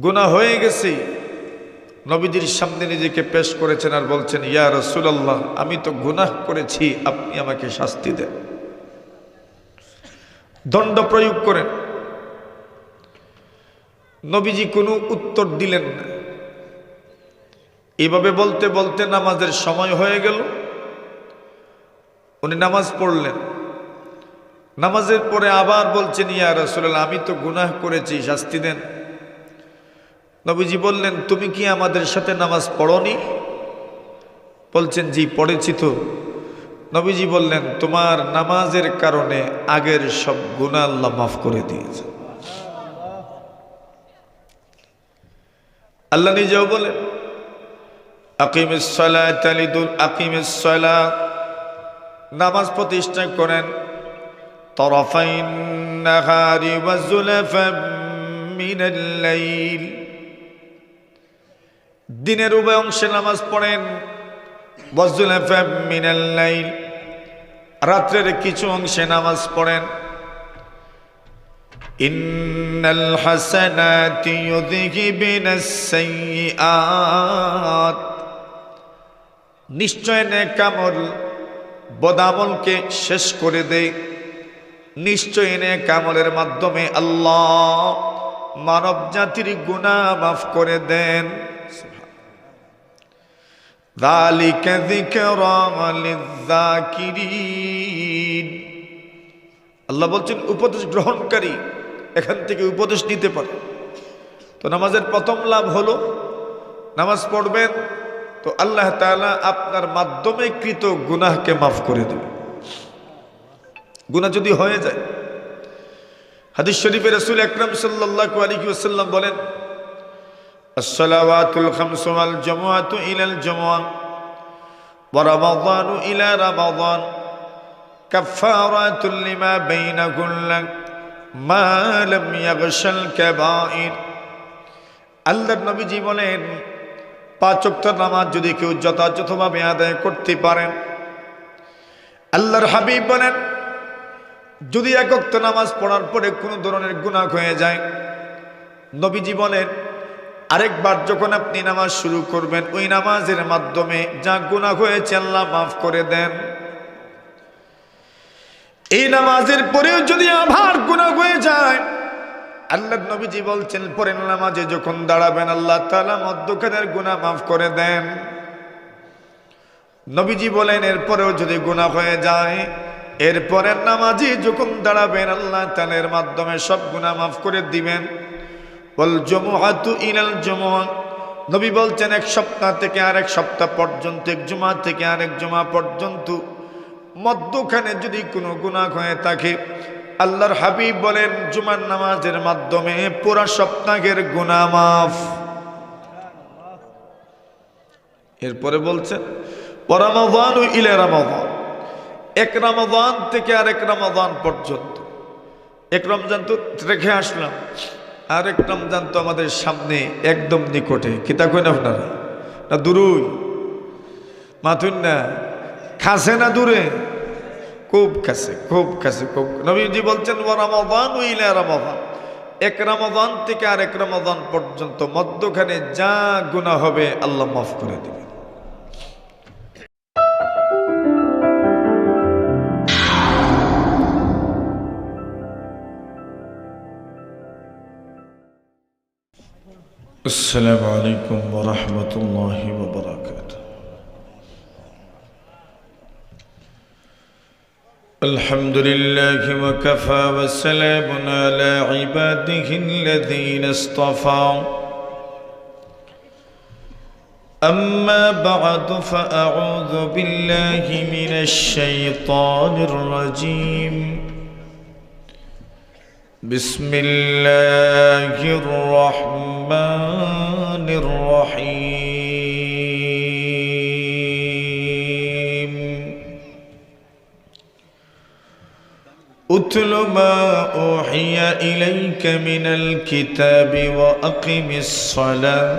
গুনাহ হয়ে গেছে, নবীজির সামনে নিজেকে পেশ করেছেন আর বলছেন, ইয়া রাসূলুল্লাহ, আমি তো গুনাহ করেছি, আপনি আমাকে শাস্তি দেন, দণ্ড প্রয়োগ করেন। নবীজি কোনো উত্তর দিলেন না। এভাবে বলতে বলতে নামাজের সময় হয়ে গেল। উনি নামাজ পড়লেন। নামাজের পরে আবার বলছেন, ইয়া রাসূলুল্লাহ, আমি তো গুনাহ করেছি, শাস্তি দেন। নবীজি বললেন, তুমি কি আমাদের সাথে নামাজ পড়নি? বলছেন, জি পড়েছি তো। নবীজি বললেন, তোমার নামাজের কারণে আগের সব গুনাহ আল্লাহ মাফ করে দিয়েছে। আল্লাহ নিজেও বলেন, আকিমিস সালাতা আকিমিস সালাত, নামাজ প্রতিষ্ঠা করেন, তরফাইন নাহারি ওয়া যুলাফাম মিনাল লাইল, দিনের উভয় অংশে নামাজ পড়েন, ওয়া যুলাফাম মিনাল লাইল, রাত্রের কিছু অংশে নামাজ পড়েন। ইন্নাল হাসানাতি ইউযহিবিনাস সাইয়্যাত, নিশ্চয় নেক আমল বদামলকে শেষ করে দেয়। নিশ্চয় নেক আমলের মাধ্যমে আল্লাহ মানব জাতির গুনাহ মাফ করে দেন। যালিকা যিকরা লিয-যাকিরিন, আল্লাহ বলছেন উপদেশ গ্রহণকারী এখান থেকে উপদেশ নিতে পারে। তো নামাজের প্রথম লাভ হলো, নামাজ পড়বেন তো আল্লাহ তাআলা আপনার মাধ্যমে কৃত গুনাহকে মাফ করে দেবে। গুনাহ যদি হয়ে যায়, হাদিস শরীফে রাসূল আকরাম সাল্লাল্লাহু আলাইহি ওয়াসাল্লাম বলেন, as-salawatul khamsu wal jumu'atu ila al-jumu'ah wa ramadhanu ila ramadan kaffaratun lima bainahunna ma lam yaghshal kaba'ir। আল্লাহর নবীজি বলেন, 5 ওয়াক্ত নামাজ যদি কেউ যথাযথভাবে আদায় করতে পারেন, আল্লাহর হাবিব বলেন, যদি 1 ওয়াক্ত নামাজ পড়ার পরে কোনো ধরনের গুনাহ হয়ে যায়, নবীজি বলেন আরেকবার যখন আপনি নামাজ শুরু করবেন, ওই নামাজের মাধ্যমে যা গুনাহ হয়েছে আল্লাহ মাফ করে দেন। এই নামাজের পরেও যদি আবার গুনাহ হয়ে যায়, আল্লাহর নবীজি বলছেন পরের নামাজে যখন দাঁড়াবেন আল্লাহ তাআলা মধ্যখানের গুনাহ মাফ করে দেন। নবীজি বলেন এরপরেও যদি গুনাহ হয়ে যায়, এরপরের নামাজে যখন দাঁড়াবেন আল্লাহ তাআলার মাধ্যমে সব গুনাহ মাফ করে দিবেন। ওয়াল জুমআতু ইলাল জুমআহ, নবী বলছেন 1 সপ্তাহ থেকে আরেক সপ্তাহ পর্যন্ত, 1 জুমা থেকে আরেক জুমা পর্যন্ত মধ্যখানে যদি কোনো গুনাহ হয়ে থাকে, আল্লাহর হাবিব বলেন জুমার নামাজের মাধ্যমে পুরা সপ্তাহের গুনাহ মাফ। এরপরে বলছেন রমাদানু ইলা রমাদান, 1 রমাদান থেকে আরেক রমাদান পর্যন্ত। 1 রমজান তো রেখে আসলাম, আরেক রমজান তো আমাদের সামনে একদম নিকটে। কিতা কই না আপনারা? না দূরই? মাথুন না, কাছে না দূরে? খুব কাছে, খুব কাছে, খুব। নবীজি বলছেন রমাদানু ইলা রমাদান, 1 রমাদান থেকে আরেক রমাদান পর্যন্ত মধ্যখানে যা গুনাহ হবে আল্লাহ মাফ করে দিবেন। السلام عليكم ورحمة الله وبركاته. الحمد لله وكفى وسلام على عباده الذين اصطفى. أما بعد فأعوذ بالله من الشيطان الرجيم. بسم الله الرحمن الرحيم. اتل ما أوحي إليك من الكتاب وأقم الصلاة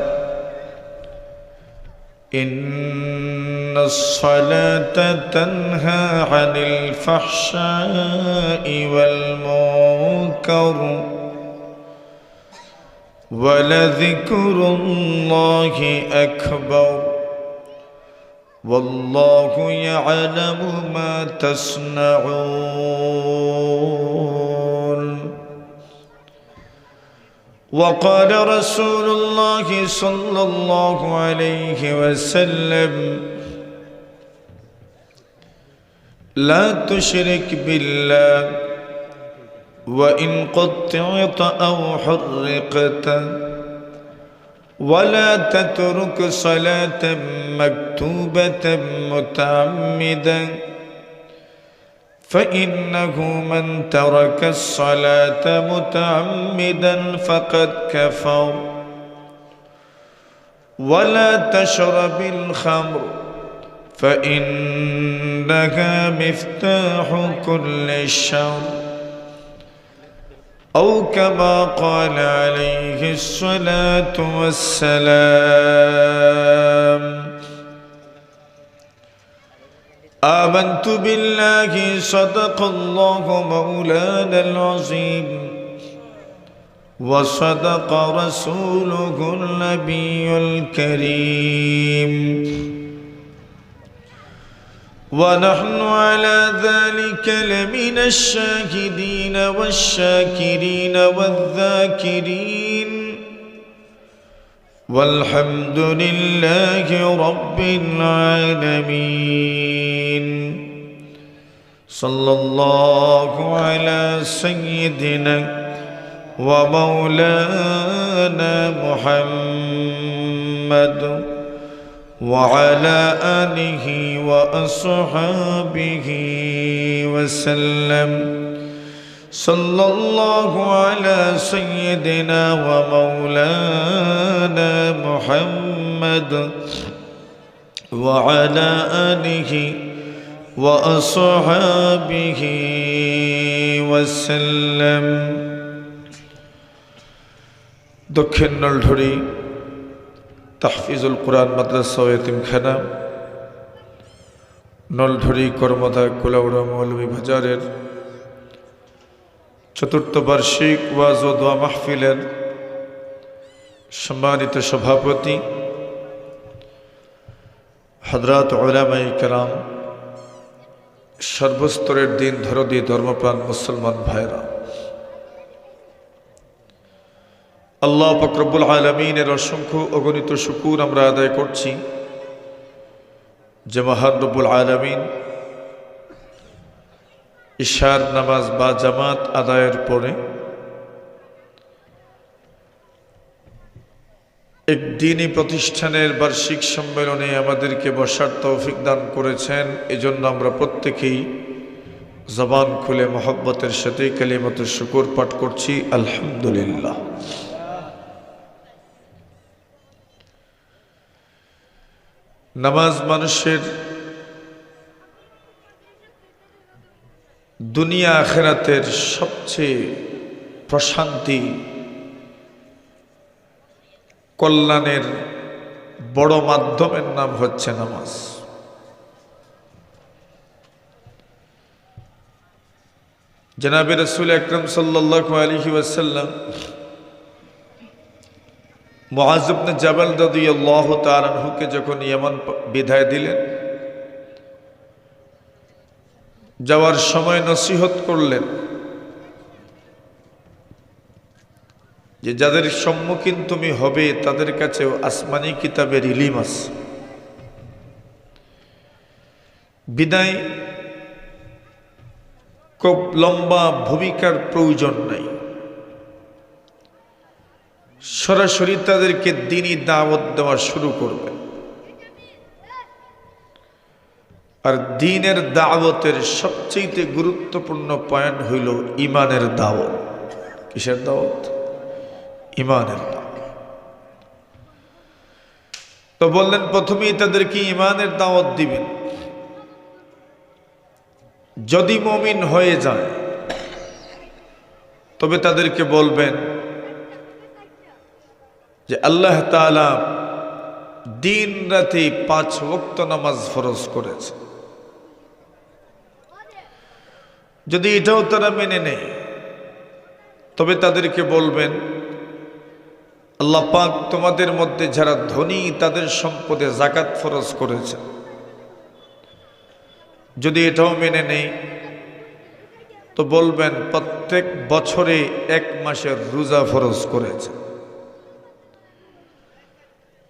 إن الصلاة تنهى عن الفحشاء والمنكر ولذكر الله أكبر والله يعلم ما تصنعون. وقال رسول الله صلى الله عليه وسلم لا تشرك بالله وإن قطعت أو حرقت ولا تترك صلاة مكتوبة متعمدا فإنه من ترك الصلاة متعمدا فقد كفر. ولا تشرب الخمر فإنها مفتاح كل شر أو كما قال عليه الصلاة والسلام. آمنت بالله صدق الله مولانا العظيم وصدق رسوله النبي الكريم ونحن على ذلك لمن الشاهدين والشاكرين والذاكرين والحمد لله رب العالمين. صلى الله على سيدنا ومولانا محمد وعلى آله وأصحابه وسلم. صلى الله على سيدنا ومولانا محمد وعلى آله وأصحابه وسلم. দক্ষিণ নলঢড়ি তাহফিজুল কোরআন মাদ্রাসা ও এতিমখানা নলঢড়ি কর্মদা কুলাউড়া মৌলভী বাজারের চতুর্থ বার্ষিক ওয়াজ ও দোয়া মাহফিলের সম্মানিত সভাপতি হযরত উলামায়ে কেরাম, সর্বস্তরের দিন ধরদি ধর্মপ্রাণ মুসলমান ভাইরা, আল্লাহ পাক রব্বুল আলামিনের অসংখ্য অগণিত শুকর আমরা আদায় করছি যে মহান রব্বুল আলামিন ইশার নামাজ বা জামাত আদায়ের পরে এক দ্বীনী প্রতিষ্ঠানের বার্ষিক সম্মেলনে আমাদেরকে বসার তৌফিক দান করেছেন। এজন্য আমরা প্রত্যেকেই জবান খুলে মহব্বতের সাথে কালিমাতুশ শুকর পাঠ করছি, আলহামদুলিল্লাহ। নামাজ মানুষের দুনিয়া আখিরাতের সবচেয়ে প্রশান্তি কল্যাণের বড় মাধ্যমের নাম হচ্ছে নামাজ। জনাবে রাসূল আকরাম সাল্লাল্লাহু আলাইহি ওয়াসাল্লাম মুআয ইবনে জাবাল রাদিয়াল্লাহু তাআলা আনহুকে যখন ইয়ামান বিদায় দিলেন, যাওয়ার সময় নসিহত করলেন যে যাদের সম্মুখীন তুমি হবে তাদের কাছেও আসমানি কিতাবের ইলম আছে। বিদায় খুব লম্বা ভূমিকার প্রয়োজন নাই, সরাসরি তাদেরকে দ্বীনী দাওয়াত দেওয়া শুরু করবে। আর দ্বীনের দাওয়াতের সবচেয়ে গুরুত্বপূর্ণ পয়েন্ট হইল ঈমানের দাওয়াত। কিসের দাওয়াত? ঈমানের দাওয়াত। তো বললেন প্রথমেই তাদেরকে ঈমানের দাওয়াত দিবেন। যদি মুমিন হয়ে যায় তবে তাদেরকে বলবেন যে আল্লাহ তাআলা দিন রাতে 5 ওয়াক্ত নামাজ ফরজ করেছে। যদি এটাও তারা মেনে নেয় তবে তাদেরকে বলবেন আল্লাহ পাক তোমাদের মধ্যে যারা ধনী তাদের সম্পদে যাকাত ফরজ করেছে, যদি এটাও মেনে নেই তো বলবেন প্রত্যেক বছরে 1 মাসের রোজা ফরজ করেছে।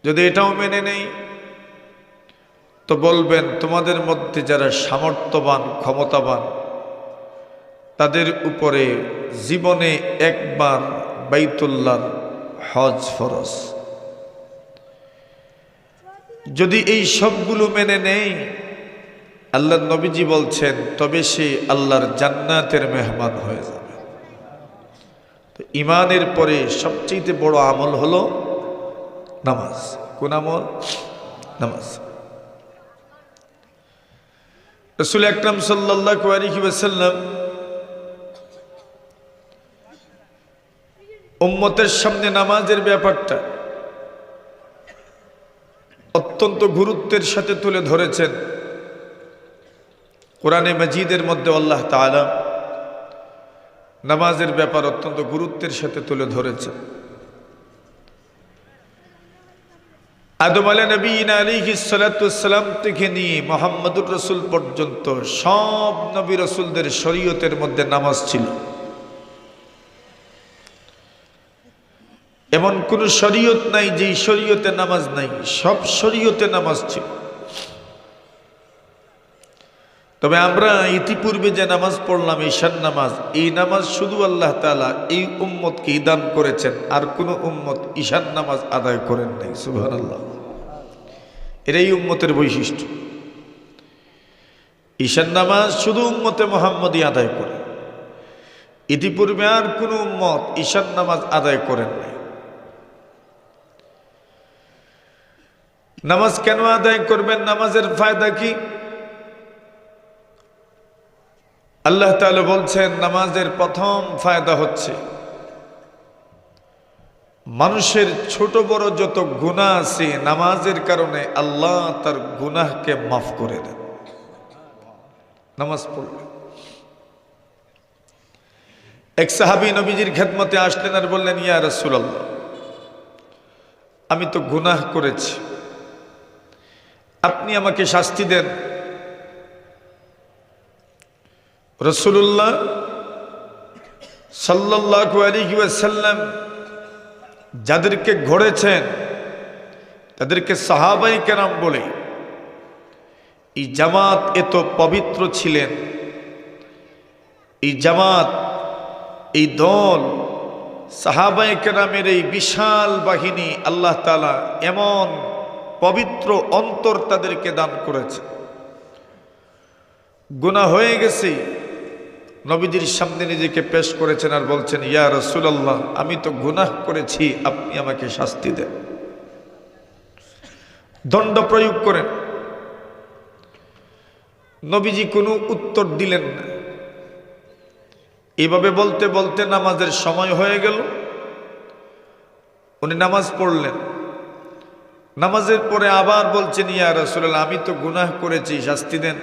যদি এটাও মেনে নেই তো বলবেন তোমাদের মধ্যে যারা সামর্থ্যবান ক্ষমতাবান তাদের উপরে জীবনে একবার বাইতুল্লাহর হজ ফরজ। যদি এই সবগুলো মেনে নেই, আল্লাহর নবীজি বলছেন তবে সে আল্লাহর জান্নাতের মেহমান হয়ে যাবে। তো ঈমানের পরে সবচেয়ে বড় আমল হলো নামাজ। কোন আমল? নামাজ। রাসূল আকরাম সাল্লাল্লাহু আলাইহি ওয়াসাল্লাম উম্মতের সামনে নামাজের ব্যাপারটা অত্যন্ত গুরুত্বের সাথে তুলে ধরেছেন। কোরআনে মাজিদের মধ্যে আল্লাহ তাআলা নামাজের ব্যাপার অত্যন্ত গুরুত্বের সাথে তুলে ধরেছেন। আদম আলাইহিস সালাতু ওয়াসসালাম থেকে নিয়ে মুহাম্মদুর রাসূল পর্যন্ত সব নবী রাসূলদের শরীয়তের মধ্যে নামাজ ছিল। এমন কোন শরীয়ত নাই যে শরীয়তে নামাজ নাই, সব শরীয়তে নামাজ ছিল। তবে আমরা ইতিপূর্বে যে নামাজ পড়লাম ঈশার নামাজ, এই নামাজ শুধু আল্লাহ তাআলা এই উম্মতকে দান করেছেন, আর কোন উম্মত ঈশার নামাজ আদায় করেন নাই। সুবহানাল্লাহ। এটাই উম্মতের বৈশিষ্ট্য। ঈশার নামাজ শুধু উম্মতে মুহাম্মদই আদায় করে, ইতিপূর্বে আর কোন উম্মত ঈশার নামাজ আদায় করেন নাই। নামাজ কেন আদায় করবেন? নামাজের ফায়দা কি? আল্লাহ তাআলা বলছেন নামাজের প্রথম ফায়দা হচ্ছে মানুষের ছোট বড় যত গুনাহ আছে নামাজের কারণে আল্লাহ তার গুনাহকে মাফ করে দেন। নামাজ পড়লে এক সাহাবী নবীজির খেদমতে আসলেন আর বললেন, ইয়া রাসূলুল্লাহ, আমি তো গুনাহ করেছি, আপনি আমাকে শাস্তি দেন। রাসূলুল্লাহ সাল্লাল্লাহু আলাইহি ওয়াসাল্লাম যাদেরকে গড়েছেন তাদেরকে সাহাবায়ে কেরাম বলে। এই জামাত এত পবিত্র ছিলেন, এই জামাত, এই দল, সাহাবায়ে কেরামের এই বিশাল বাহিনী আল্লাহ তাআলা এমন পবিত্র অন্তর তাদেরকে দান করেছে। গুনাহ হয়ে গেছে, নবীজির সামনে নিজেকে পেশ করেছেন আর বলছেন, ইয়া রাসূলুল্লাহ, আমি তো গুনাহ করেছি, আপনি আমাকে শাস্তি দেন, দণ্ড প্রয়োগ করেন। নবীজি কোনো উত্তর দিলেন না। এভাবে বলতে বলতে নামাজের সময় হয়ে গেল। উনি নামাজ পড়লেন। নামাজের পরে আবার বলছেন, ইয়া রাসূলুল্লাহ, আমি তো গুনাহ করেছি, শাস্তি দেন।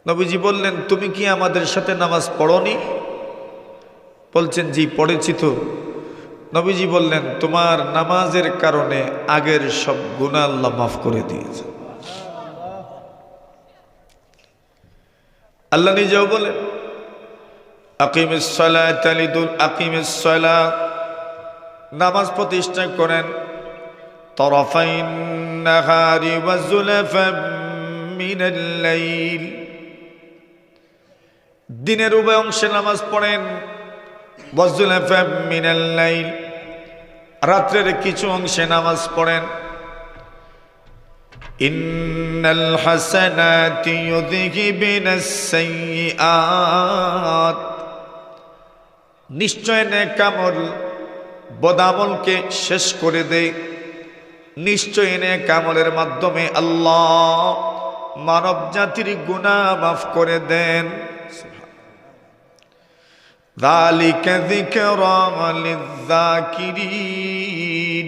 নবীজি বললেন, তুমি কি আমাদের সাথে নামাজ পড়নি? বলছেন, জি পড়েছি তো। নবীজি বললেন, তোমার নামাজের কারণে আগের সব গুনাহ আল্লাহ মাফ করে দিয়েছে। আল্লাহ নিজেও বলেন, আকিমিস সালাতা আকিমিস সালাত, নামাজ প্রতিষ্ঠা করেন, তরফাইন নাহারি ওয়া যুলাফাম মিনাল লাইল, দিনের উভয় অংশে নামাজ পড়েন, ওয়া যুলাফাম মিনাল লাইল, রাত্রের কিছু অংশে নামাজ পড়েন। ইন্নাল হাসানাতি ইউযহিবিনাস সাইয়্যাত, নিশ্চয় নেক আমল বদামলকে শেষ করে দেয়। নিশ্চয় নেক আমলের মাধ্যমে আল্লাহ মানব জাতির গুনাহ মাফ করে দেন। যালিকা যিকরা লিয-যাকিরিন,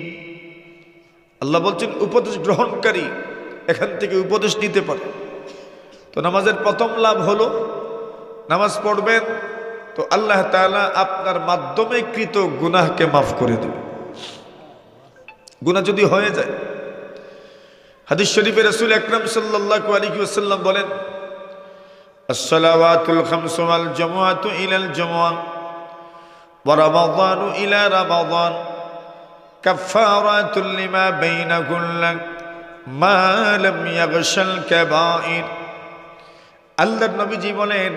আল্লাহ বলছেন উপদেশ গ্রহণকারী এখান থেকে উপদেশ নিতে পারে। তো নামাজের প্রথম লাভ হলো, নামাজ পড়বেন তো আল্লাহ তাআলা আপনার মাধ্যমে কৃত গুনাহকে মাফ করে দেবে। গুনাহ যদি হয়ে যায়, হাদিস শরীফে রাসূল আকরাম সাল্লাল্লাহু আলাইহি ওয়াসাল্লাম বলেন, আসসালাওয়াতুল খামসু ওয়াল জামুআতু ইলাল জামুআ ওয়া রামাদানু ইলা রামাদান কাফফারাতুল লিমা বাইনাকুল্লা মা লাম ইয়াগশাল কাবাইর। আল্লাহর নবীজি বলেন,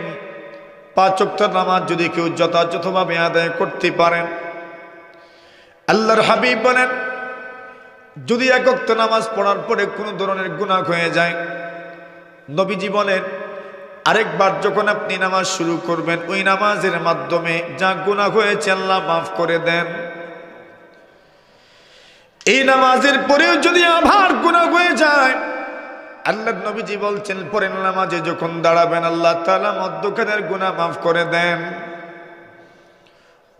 5 ওয়াক্ত নামাজ যদি কেউ যথাযথভাবে আদায় করতে পারেন, আল্লাহর হাবিব বলেন যদি 1 ওয়াক্ত নামাজ পড়ার পরে কোনো ধরনের গুনাহ হয়ে যায়, নবীজি বলেন আরেকবার যখন আপনি নামাজ শুরু করবেন, ওই নামাজের মাধ্যমে যা গুনাহ হয়েছে আল্লাহ মাফ করে দেন। এই নামাজের পরেও যদি আবার গুনাহ হয়ে যায়, আল্লাহর নবীজি বলছেন পরের নামাজে যখন দাঁড়াবেন আল্লাহ তাআলা মধ্যখানের গুনাহ মাফ করে দেন।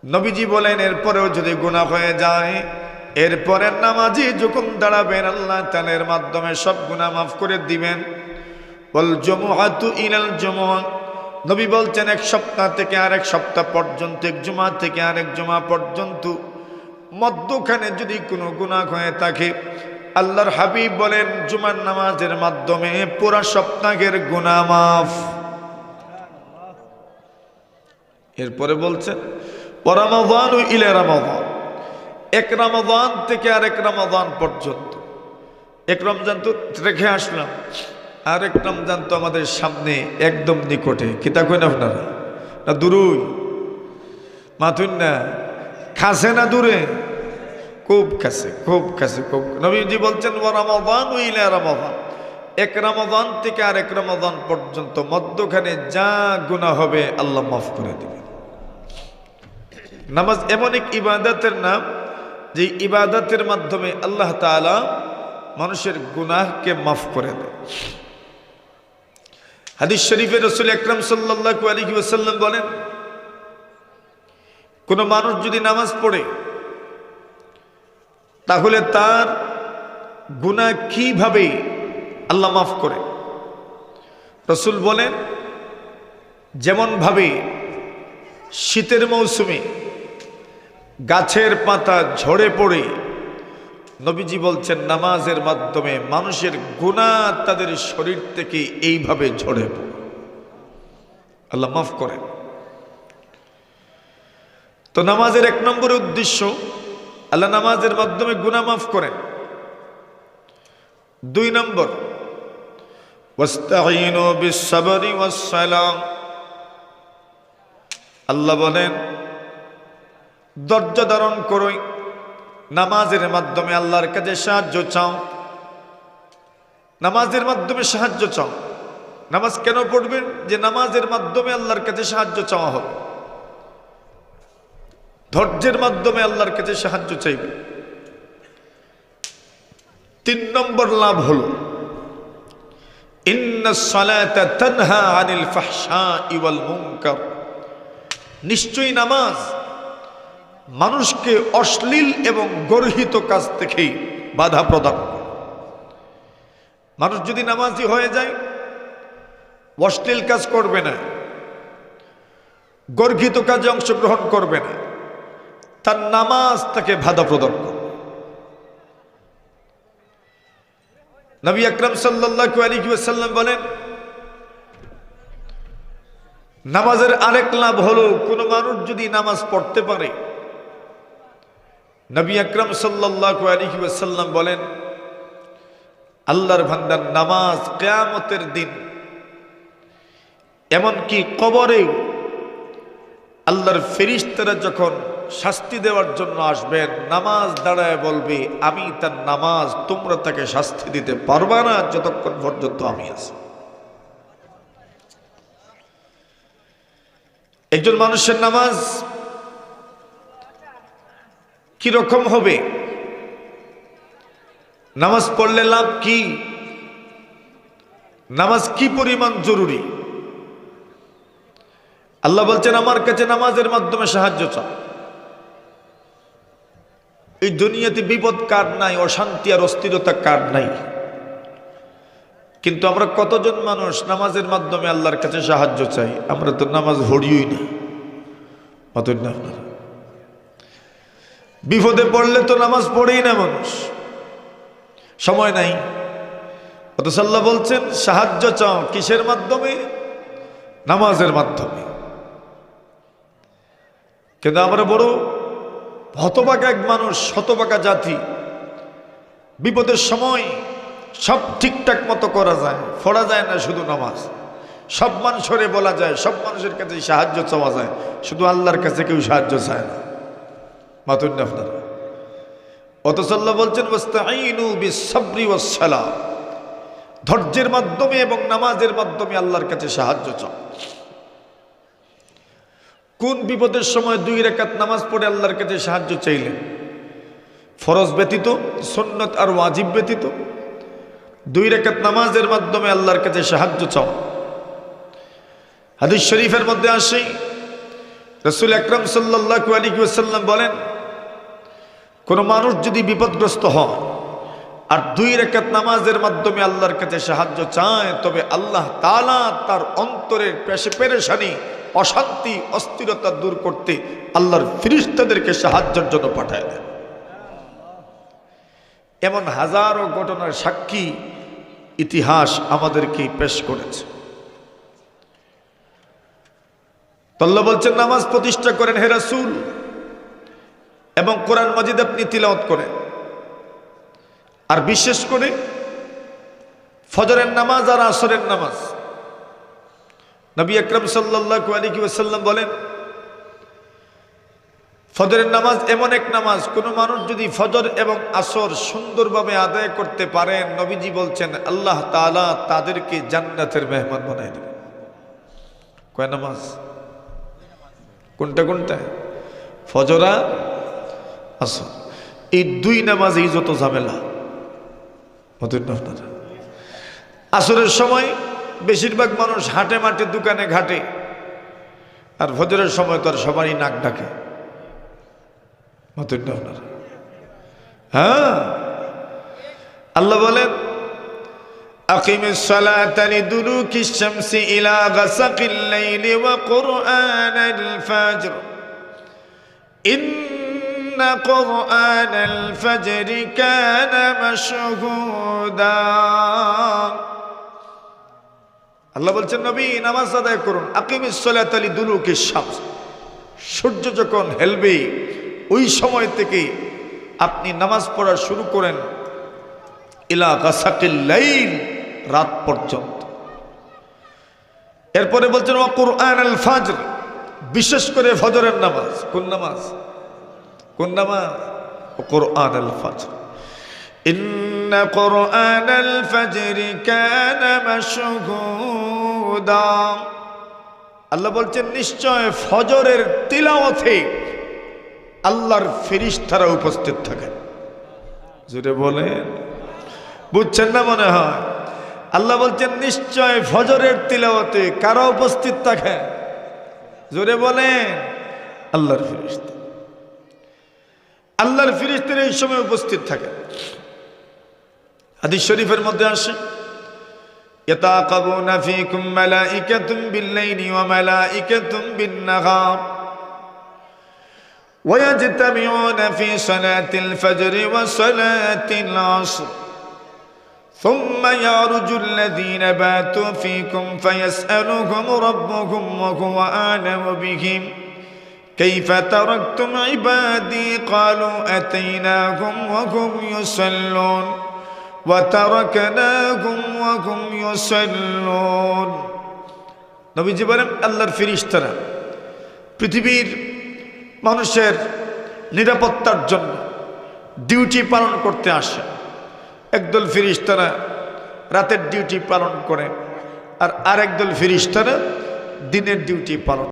নবীজি বলেন এরপরেও যদি গুনাহ হয়ে যায়, এরপরের নামাজে যখন দাঁড়াবেন আল্লাহ তাআলার মাধ্যমে সব গুনাহ মাফ করে দিবেন। ওয়াল জুমআতু ইলাল জুমআ, নবী বলছেন 1 সপ্তাহ থেকে আরেক সপ্তাহ পর্যন্ত, 1 জুমা থেকে আরেক জুমা পর্যন্ত মধ্যখানে যদি কোনো গুনাহ হয়ে থাকে, আল্লাহর হাবিব বলেন জুমার নামাজের মাধ্যমে পুরা সপ্তাহের গুনাহ মাফ। এরপরে বলছেন রমাদানু ইলা রমাদান, 1 রমাদান থেকে আরেক রমাদান পর্যন্ত। 1 রমজান তো রেখে আসলাম, আরেক রমজান তো আমাদের সামনে একদম নিকটে। কিতা কইন আপনারা? না দূরই? মাথুন না, কাছে না দূরে? খুব কাছে, খুব কাছে, খুব। নবীজি বলছেন রমাদানু ইলা রমাদান, 1 রমাদান থেকে আরেক রমাদান পর্যন্ত মধ্যখানে যা গুনাহ হবে আল্লাহ মাফ করে দিবেন। নামাজ এমন এক ইবাদতের নাম, যে ইবাদতের মাধ্যমে আল্লাহ তাআলা মানুষের গুনাহকে মাফ করে দেন। হাদিস শরীফে রাসূল আকরাম সাল্লাল্লাহু আলাইহি ওয়াসাল্লাম বলেন, কোন মানুষ যদি নামাজ পড়ে তাহলে তার গুনাহ কিভাবে আল্লাহ মাফ করে? রাসূল বলেন যেমন ভাবে শীতের মৌসুমে গাছের পাতা ঝরে পড়ে, নবীজি বলছেন নামাজের মাধ্যমে মানুষের গুনাহ তাদের শরীর থেকে এইভাবে ঝরে পড়ে, আল্লাহ মাফ করেন। তো নামাজের 1 নম্বর উদ্দেশ্য, আল্লাহ নামাজের মাধ্যমে গুনাহ মাফ করেন। 2 নম্বর, ওয়াস্তাঈনু বিস-সাবরি ওয়াস-সালাম, আল্লাহ বলেন ধৈর্য ধারণ করো, নামাজের মাধ্যমে আল্লাহর কাছে সাহায্য চাও, নামাজের মাধ্যমে সাহায্য চাও। নামাজ কেন পড়বেন? যে নামাজের মাধ্যমে আল্লাহর কাছে সাহায্য চাওয়া হবে, ধৈর্যের মাধ্যমে আল্লাহর কাছে সাহায্য চাইবে। 3 নম্বর লাভ হলো ইন্নাস সালাতা তানহা আনিল ফাহশাই ওয়াল মুনকার, নিশ্চয়ই নামাজ মানুষকে অশ্লীল এবং গর্হিত কাজ থেকে বাধা প্রদান করে। মানুষ যদি নামাজি হয়ে যায়, অশ্লীল কাজ করবে না, গর্হিত কাজে অংশগ্রহণ করবে না, তার নামাজ তাকে বাধা প্রদান করবে। নবী আকরাম সাল্লাল্লাহু আলাইহি ওয়াসাল্লাম বলেন নামাজের আরেক লাভ হলো, কোন মানুষ যদি নামাজ পড়তে পারে, নবী আকরাম সাল্লাল্লাহু আলাইহি ওয়াসাল্লাম বলেন আল্লাহর বান্দার নামাজ কিয়ামতের দিন, এমনকি কবরে আল্লাহর ফেরেশতারা যখন শাস্তি দেওয়ার জন্য আসবেন, নামাজ দাঁড়ায় বলবে আমি তার নামাজ, তোমরা তাকে শাস্তি দিতে পারবা না যতক্ষণ পর্যন্ত আমি আছি। একজন মানুষের নামাজ কি রকম হবে? নামাজ পড়লে লাভ কি? নামাজ কি পরিমাণ জরুরি? আল্লাহ বলছেন আমার কাছে নামাজের মাধ্যমে সাহায্য চাও। এই দুনিয়াতে বিপদ কার নাই, অশান্তি আর অস্থিরতা কার নাই? কিন্তু আমরা কতজন মানুষ নামাজের মাধ্যমে আল্লাহর কাছে সাহায্য চাই? আমরা তো নামাজ পড়িই না। অতএব না, বিপদে পড়লে তো নামাজ পড়েই না মানুষ। সময় নাই। অথচ আল্লাহ বলছেন সাহায্য চাও কিসের মাধ্যমে? নামাজের মাধ্যমে। কিন্তু আমরা বড় হতভাগা এক মানুষ, শতভাগা জাতি। বিপদের সময় সব ঠিকঠাক মতো করা যায়, পড়া যায় না শুধু নামাজ। সব মানুষের বলা যায়, সব মানুষের কাছে সাহায্য চাওয়া যায়, শুধু আল্লাহর কাছে কেউ সাহায্য চায় না। মাতুন না আপনারা? অথচ আল্লাহ বলছেন ওয়াস্তাঈনু বিস-সাবরি ওয়াস-সালাহ, ধৈর্যের মাধ্যমে এবং নামাজের মাধ্যমে আল্লাহর কাছে সাহায্য চাও। কোন বিপদের সময় 2 রাকাত নামাজ পড়ে আল্লাহর কাছে সাহায্য চাইলেন? ফরজ ব্যতীত, সুন্নত আর ওয়াজিব ব্যতীত 2 রাকাত নামাজের মাধ্যমে আল্লাহর কাছে সাহায্য চাও। হাদিস শরীফের মধ্যে আসে রাসূল আকরাম সাল্লাল্লাহু আলাইহি ওয়াসাল্লাম বলেন, কোন মানুষ যদি বিপদগ্রস্ত হয় আর 2 রাকাত নামাজের মাধ্যমে আল্লাহর কাছে সাহায্য চায়, তবে আল্লাহ তাআলা তার অন্তরের পেরেশানি, অশান্তি, অস্থিরতা দূর করতে আল্লাহর ফেরেশতাদেরকে সাহায্যের জন্য পাঠায় দেন। এমন হাজারো ঘটনার সাক্ষী ইতিহাস আমাদেরকে পেশ করেছে। আল্লাহ বলছেন নামাজ প্রতিষ্ঠা করেন হে রাসূল, এবং কোরআন মাজিদ আপনি তিলাওয়াত করেন। আর বিশেষ করে ফজরের নামাজ আর আসরের নামাজ। নবী আকরাম সাল্লাল্লাহু আলাইহি ওয়াসাল্লাম বলেন, ফজরের নামাজ এমন এক নামাজ, কোন মানুষ যদি ফজর এবং আসর সুন্দরভাবে আদায় করতে পারেন, নবীজি বলছেন আল্লাহ তাআলা তাদেরকে জান্নাতের মেহমান বানায় দেবেন। কয় নামাজ? কোনটা কোনটা? ফজর আর আসর। এই 2 নামাজেই যত ঝামেলা। আসরের সময় বেশিরভাগ মানুষ হাটে মাঠে, দোকানে ঘাটে, আর ফজরের সময় তো আর সবারই নাক ডাকে। হ্যাঁ, আল্লাহ বলেন আকিমিস সালাতা লিদুলুকিশ শামসি ইলা গাসাকিল লাইলি ওয়া কুরআনাল ফাজর ইন্না কুরআনাল ফাজরি কানা মাশহুদা। আল্লাহ বলছেন নবী নামাজ আদায় করুন। আকিমিস সালাতা লিদুলুকিশ শামস, সূর্য যখন হেলবে ওই সময় থেকে আপনি নামাজ পড়া শুরু করেন ইলা গাসাকিল লাইল, রাত পর্যন্ত। এরপরে বলছেন ওয়া কুরআনাল ফাজর, বিশেষ করে ফজরের নামাজ। কোন নামাজ? কোন নামাজ? ওয়া কুরআনাল ফাজর ইন্না কুরআনাল ফাজরি কানা মাশহুদা। আল্লাহ বলছেন নিশ্চয় ফজরের তিলাওয়াতে আল্লাহর ফেরেশতারা উপস্থিত থাকেন। জোরে বলেন, বুঝছেন না মনে হয়? আল্লাহ বলছেন নিশ্চয় ফজরের তিলাওয়াতে কারা উপস্থিত থাকে? জোরে বলেন, আল্লাহর ফেরেশতা। আল্লাহর ফেরেশতারা এই সময় উপস্থিত থাকে। হাদিস শরীফের মধ্যে আসে ইয়াতাকাবুনা ফীকুম মালাইকাতুম বিল-লাইলি ওয়া মালাইকাতুম বিন-নাহার ওয়া ইয়াজতামিউনা ফী সালাতিল ফাজরি ওয়া সালাতিল আসর সুম্মা ইয়ারুজুল লাযীনা বাতু ফীকুম ফায়াসআলুহুম রাব্বুহুম ওয়া হুয়া আ'লামু বিহিম কাইফা তারাকতুম ইবাদী ক্বালু আতাইনাহুম ওয়া হুম ইউসাল্লুন وتركناهم وهم يصلون। নবীজি বলেন আল্লাহর ফেরেশতারা পৃথিবীর মানুষের নিরাপত্তার জন্য ডিউটি পালন করতে আসে। একদল ফেরেশতারা রাতের ডিউটি পালন করে, আর আরেকদল ফেরেশতারা দিনের ডিউটি পালন